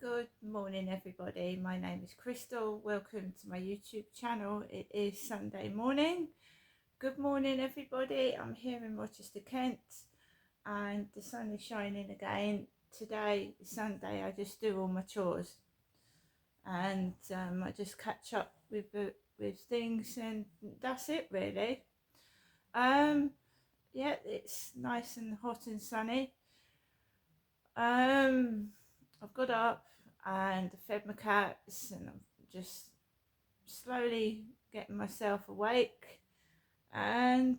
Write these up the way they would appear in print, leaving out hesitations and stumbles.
Good morning, everybody. My name is Crystal. Welcome to my YouTube channel. It is Sunday morning. Good morning, everybody. I'm here in Rochester, Kent, and the sun is shining again. Today, Sunday, I just do all my chores and I just catch up with things, and that's it, really. Yeah, it's nice and hot and sunny. I've got up and fed my cats, and I'm just slowly getting myself awake, and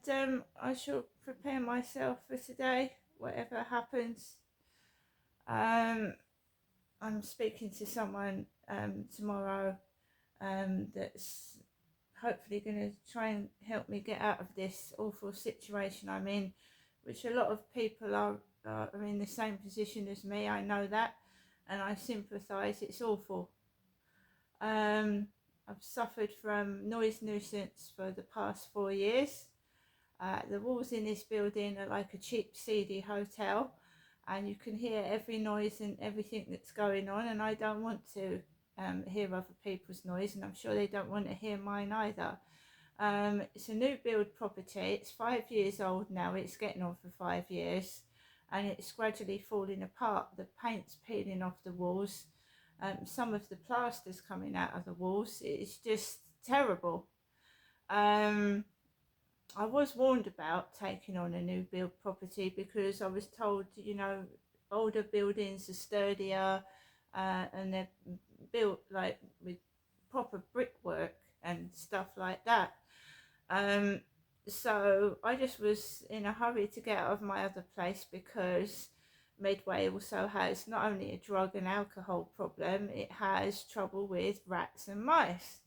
I shall prepare myself for today, whatever happens. I'm speaking to someone tomorrow that's hopefully going to try and help me get out of this awful situation I'm in, which a lot of people are in the same position as me. I know that, and I sympathise. It's awful. I've suffered from noise nuisance for the past 4 years. The walls in this building are like a cheap, seedy hotel, and you can hear every noise and everything that's going on, and I don't want to hear other people's noise, and I'm sure they don't want to hear mine either. It's a new build property. It's 5 years old now. It's getting on for 5 years, and it's gradually falling apart. The paint's peeling off the walls. Some of the plaster's coming out of the walls. It's just terrible. I was warned about taking on a new build property because I was told, older buildings are sturdier, and they're built like with proper brickwork and stuff like that. So I just was in a hurry to get out of my other place because Medway also has not only a drug and alcohol problem, it has trouble with rats and mice.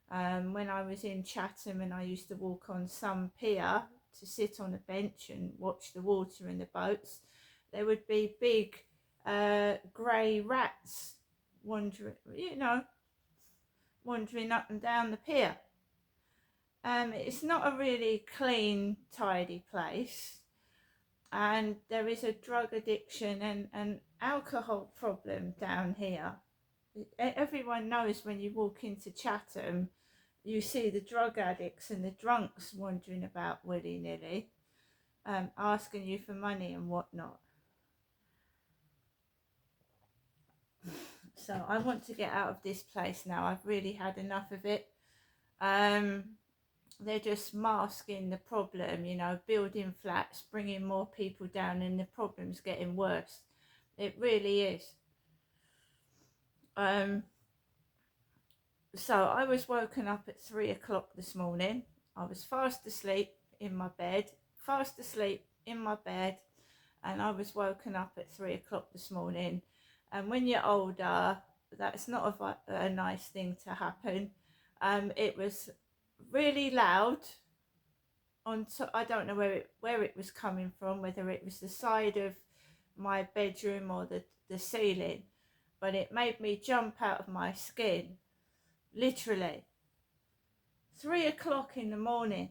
When I was in Chatham and I used to walk on some pier to sit on a bench and watch the water in the boats, there would be big grey rats wandering up and down the pier. It's not a really clean, tidy place, and there is a drug addiction and an alcohol problem down here. Everyone knows when you walk into Chatham, you see the drug addicts and the drunks wandering about willy-nilly, asking you for money and whatnot. So I want to get out of this place now. I've really had enough of it. They're just masking the problem, building flats, bringing more people down, and the problem's getting worse. It really is. So I was woken up at 3 o'clock this morning. I was fast asleep in my bed, and I was woken up at 3 o'clock this morning. And when you're older, that's not a nice thing to happen. It was really loud. I don't know where it was coming from, whether it was the side of my bedroom or the ceiling, but it made me jump out of my skin. Literally. 3 o'clock in the morning.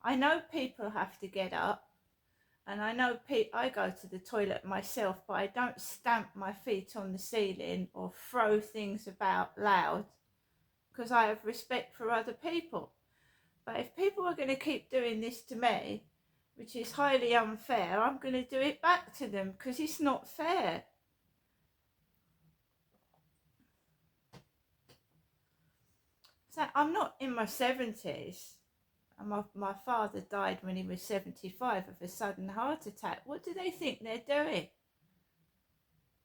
I know people have to get up, and I know I go to the toilet myself, but I don't stamp my feet on the ceiling or throw things about loud because I have respect for other people. But if people are going to keep doing this to me, which is highly unfair, I'm going to do it back to them because it's not fair. So I'm not in my 70s. My father died when he was 75 of a sudden heart attack. What do they think they're doing?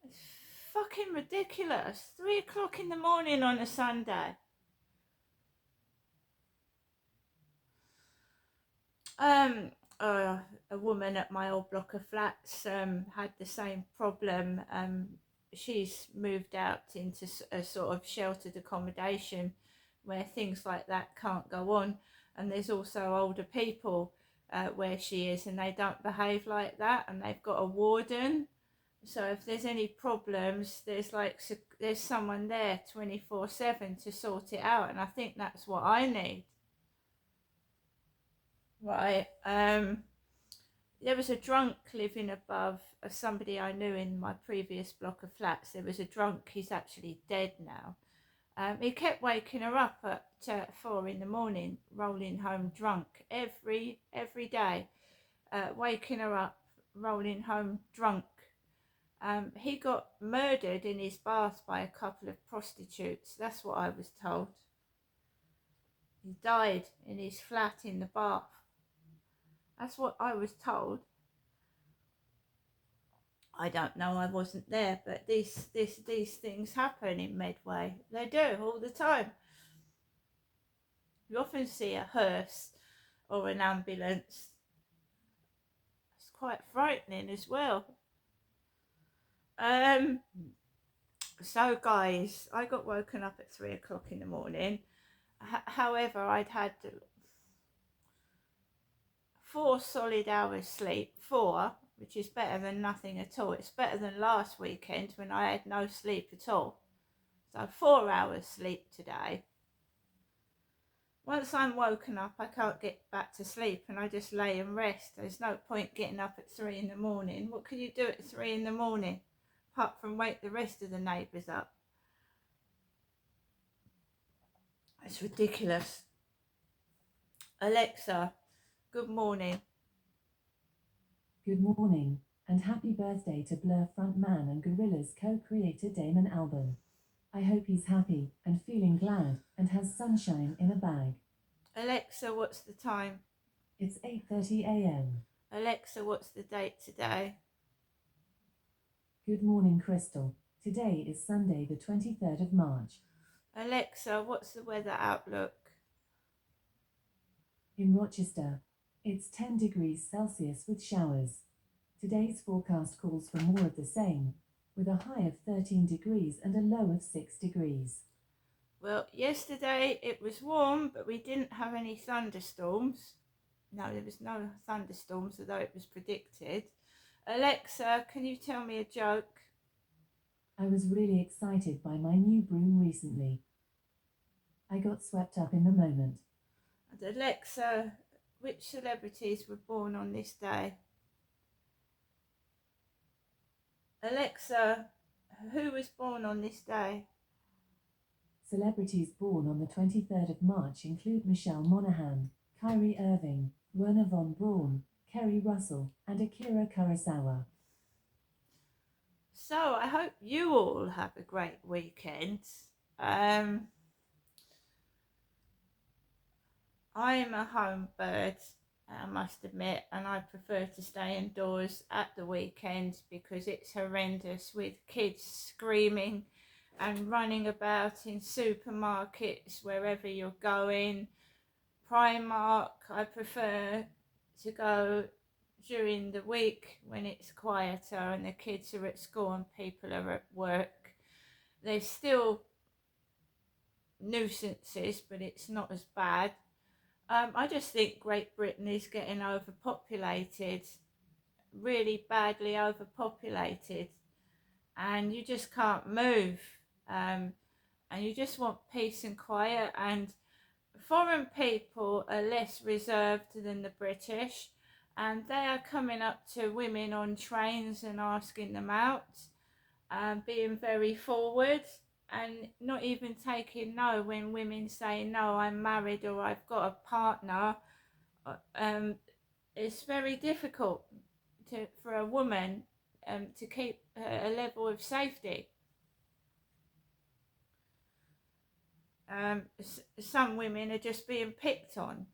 It's fucking ridiculous. 3 o'clock in the morning on a Sunday. A woman at my old block of flats had the same problem. She's moved out into a sort of sheltered accommodation where things like that can't go on, and there's also older people where she is, and they don't behave like that, and they've got a warden. So if there's any problems, there's someone there 24/7 to sort it out, and I think that's what I need. Right. There was a drunk living above somebody I knew in my previous block of flats. There was a drunk, he's actually dead now. He kept waking her up at 4 in the morning, rolling home drunk every day, waking her up, rolling home drunk. He got murdered in his bath by a couple of prostitutes. That's what I was told. He died in his flat in the bath. That's what I was told. I don't know, I wasn't there, but these things happen in Medway. They do all the time. You often see a hearse or an ambulance. It's quite frightening as well. So guys, I got woken up at 3 o'clock in the morning. However, I'd had 4 solid hours sleep, 4, which is better than nothing at all. It's better than last weekend when I had no sleep at all. So 4 hours sleep today. Once I'm woken up, I can't get back to sleep and I just lay and rest. There's no point getting up at 3 in the morning. What can you do at 3 in the morning apart from wake the rest of the neighbours up? It's ridiculous. Alexa, good morning. Good morning, and happy birthday to Blur frontman and Gorillaz co-creator Damon Albarn. I hope he's happy and feeling glad and has sunshine in a bag. Alexa, what's the time? It's 8:30 a.m. Alexa, what's the date today? Good morning, Crystal. Today is Sunday, the 23rd of March. Alexa, what's the weather outlook? In Rochester, it's 10 degrees Celsius with showers. Today's forecast calls for more of the same, with a high of 13 degrees and a low of 6 degrees. Well, yesterday it was warm, but we didn't have any thunderstorms. No, there was no thunderstorms, although it was predicted. Alexa, can you tell me a joke? I was really excited by my new broom recently. I got swept up in the moment. And Alexa, which celebrities were born on this day? Alexa, who was born on this day? Celebrities born on the 23rd of March include Michelle Monaghan, Kyrie Irving, Werner von Braun, Kerry Russell, and Akira Kurosawa. So I hope you all have a great weekend. I am a home bird, I must admit, and I prefer to stay indoors at the weekend because it's horrendous with kids screaming and running about in supermarkets wherever you're going. Primark, I prefer to go during the week when it's quieter and the kids are at school and people are at work. There's still nuisances, but it's not as bad. I just think Great Britain is getting overpopulated, really badly overpopulated, and you just can't move, and you just want peace and quiet. And foreign people are less reserved than the British, and they are coming up to women on trains and asking them out, being very forward and not even taking no when women say no, I'm married or I've got a partner. It's very difficult for a woman to keep a level of safety. Some women are just being picked on.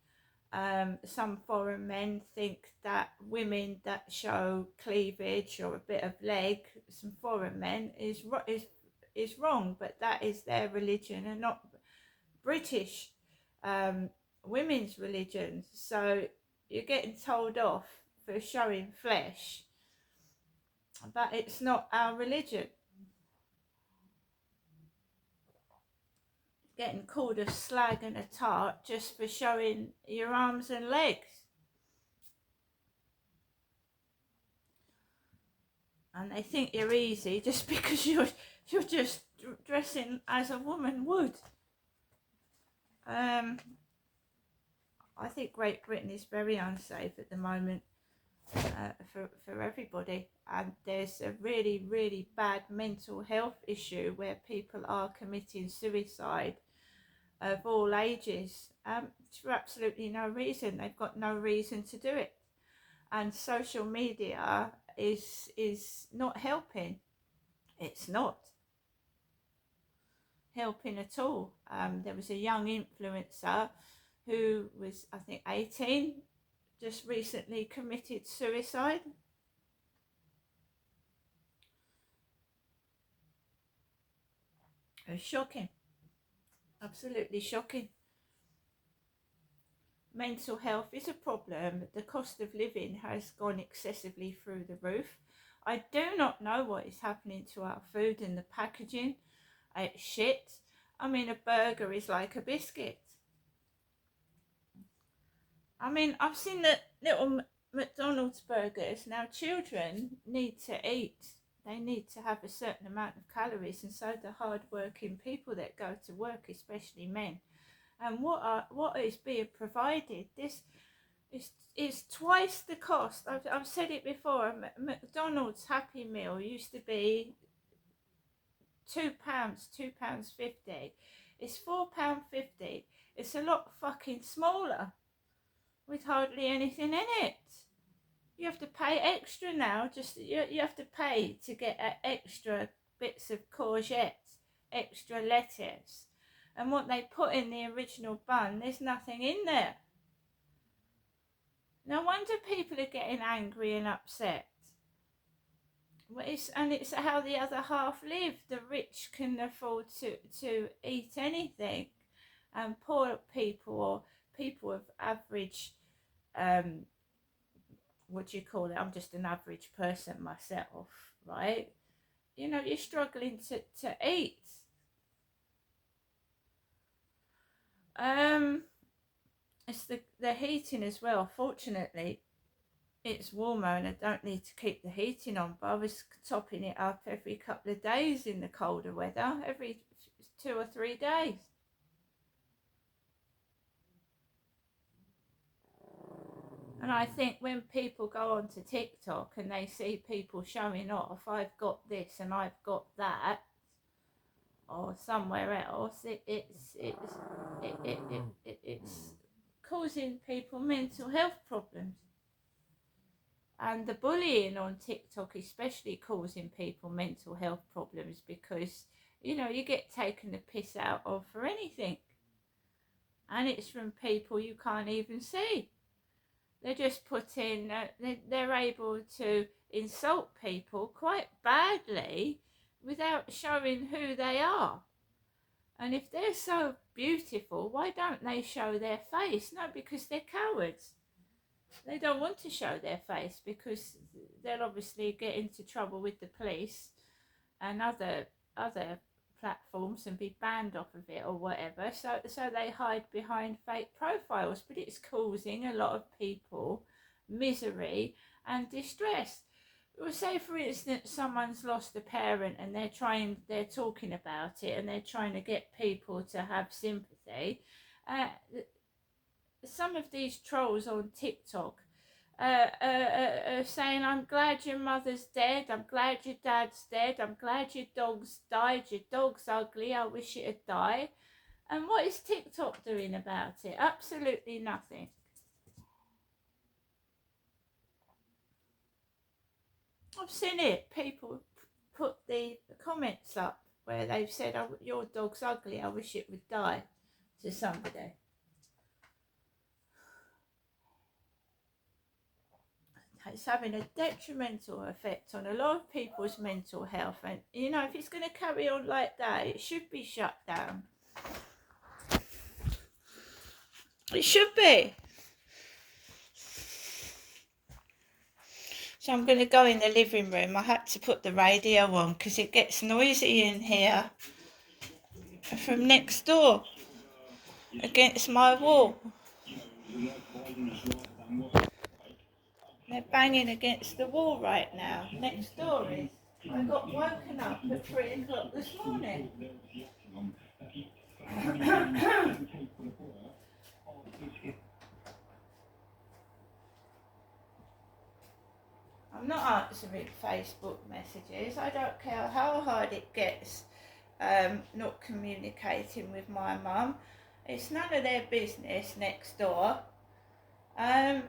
Some foreign men think that women that show cleavage or a bit of leg, some foreign men, is wrong, but that is their religion and not British women's religion. So you're getting told off for showing flesh, but it's not our religion. Getting called a slag and a tart just for showing your arms and legs. And they think you're easy just because you're just dressing as a woman would. I think Great Britain is very unsafe at the moment. for everybody. And there's a really, really bad mental health issue where people are committing suicide of all ages for absolutely no reason. They've got no reason to do it. And social media is not helping. It's not helping at all. There was a young influencer who was, I think, 18, just recently committed suicide. It was shocking, absolutely shocking. Mental health is a problem. The cost of living has gone excessively through the roof. I do not know what is happening to our food and the packaging. It's shit. I mean, a burger is like a biscuit. I mean, I've seen the little McDonald's burgers. Now, children need to eat. They need to have a certain amount of calories, and so the hard-working people that go to work, especially men. And what is being provided? This is twice the cost. I've said it before. A McDonald's Happy Meal used to be £2, £2.50. It's £4.50. It's a lot fucking smaller, with hardly anything in it. You have to pay extra now. Just you have to pay to get extra bits of courgettes, extra lettuce, and what they put in the original bun. There's nothing in there. No wonder people are getting angry and upset. It's how the other half live. The rich can afford to eat anything, and poor people or people of average, what do you call it? I'm just an average person myself, right? You know, you're struggling to eat. It's the heating as well. Fortunately, it's warmer and I don't need to keep the heating on, but I was topping it up every couple of days in the colder weather, every 2 or 3 days. And I think when people go onto TikTok and they see people showing off, I've got this and I've got that, or somewhere else, it's causing people mental health problems. And the bullying on TikTok especially causing people mental health problems because, you know, you get taken the piss out of for anything. And it's from people you can't even see. They're just putting, they're able to insult people quite badly without showing who they are. And if they're so beautiful, why don't they show their face? No, because they're cowards. They don't want to show their face because they'll obviously get into trouble with the police and other platforms and be banned off of it or whatever. So they hide behind fake profiles, but it's causing a lot of people misery and distress. Well, say for instance someone's lost a parent and they're talking about it and they're trying to get people to have sympathy. Some of these trolls on TikTok saying, I'm glad your mother's dead, I'm glad your dad's dead, I'm glad your dog's died, your dog's ugly, I wish it had died. And what is TikTok doing about it? Absolutely nothing. I've seen it. People put the comments up where they've said, oh, your dog's ugly, I wish it would die, to somebody. It's having a detrimental effect on a lot of people's mental health, and you know, if it's going to carry on like that, it should be shut down. It should be. So I'm going to go in the living room. I had to put the radio on because it gets noisy in here from next door against my wall. They're banging against the wall right now. Next door is. I got woken up at 3 o'clock this morning. I'm not answering Facebook messages. I don't care how hard it gets, not communicating with my mum. It's none of their business next door. I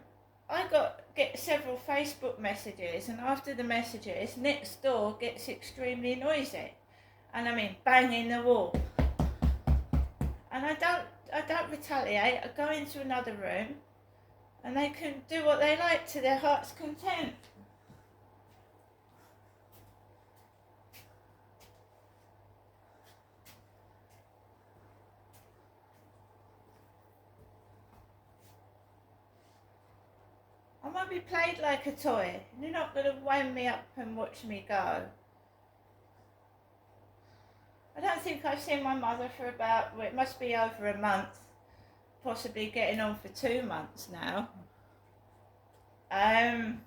get several Facebook messages, and after the messages, next door gets extremely noisy, and I mean banging the wall. And I don't retaliate. I go into another room, and they can do what they like to their heart's content. I might be played like a toy. You're not going to wind me up and watch me go. I don't think I've seen my mother for about, well, it must be over a month, possibly getting on for 2 months now. I'm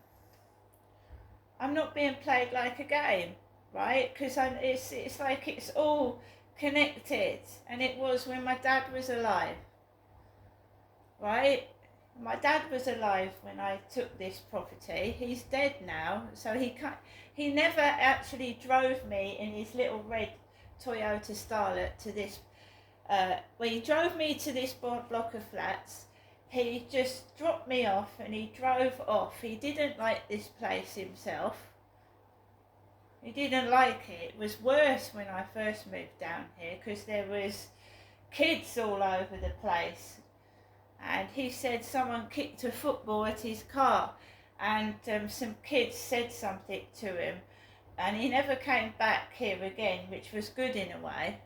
not being played like a game, right? Because it's like it's all connected, and it was when my dad was alive, right? My dad was alive when I took this property. He's dead now, so he never actually drove me in his little red Toyota Starlet to this. When he drove me to this block of flats, he just dropped me off and he drove off. He didn't like this place himself. He didn't like it. It was worse when I first moved down here because there was kids all over the place. And he said someone kicked a football at his car, and some kids said something to him, and he never came back here again, which was good in a way.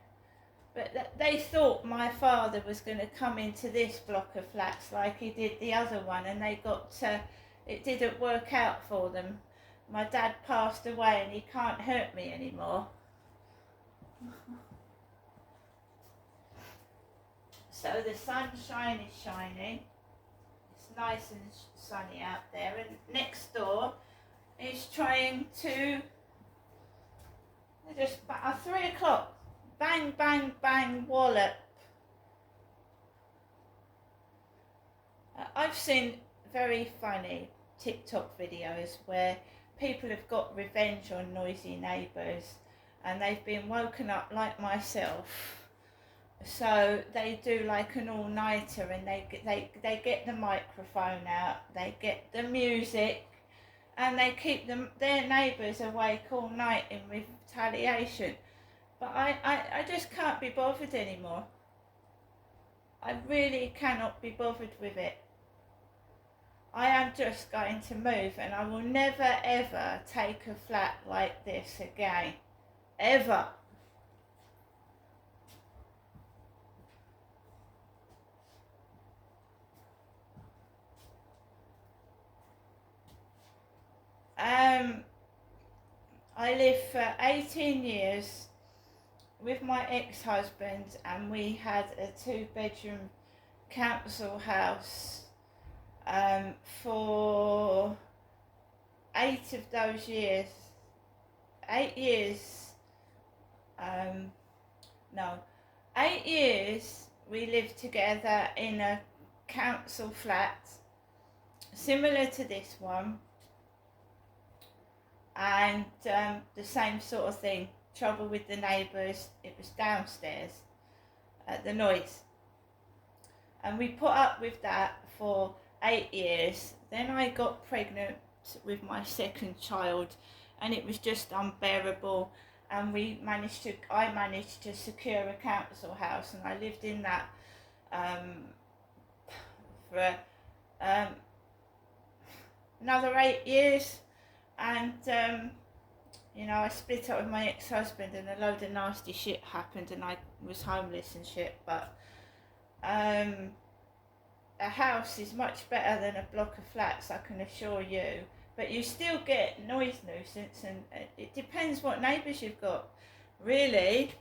But they thought my father was going to come into this block of flats like he did the other one, and it didn't work out for them. My dad passed away and he can't hurt me anymore. So the sunshine is shining. It's nice and sunny out there, and next door is trying to just at 3 o'clock, bang, bang, bang, wallop. I've seen very funny TikTok videos where people have got revenge on noisy neighbours, and they've been woken up like myself. So they do like an all-nighter, and they get the microphone out, they get the music, and they keep their neighbours awake all night in retaliation. But I just can't be bothered anymore. I really cannot be bothered with it. I am just going to move, and I will never ever take a flat like this again. Ever. I lived for 18 years with my ex-husband, and we had a 2-bedroom council house for 8 of those years. 8 years, 8 years we lived together in a council flat similar to this one. And the same sort of thing, trouble with the neighbours. It was downstairs, the noise. And we put up with that for 8 years. Then I got pregnant with my second child, and it was just unbearable. And I managed to secure a council house, and I lived in that for another 8 years. And I split up with my ex-husband, and a load of nasty shit happened, and I was homeless and shit. But a house is much better than a block of flats, I can assure you. But you still get noise nuisance, and it depends what neighbours you've got, really.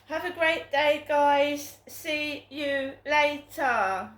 Have a great day, guys. See you later.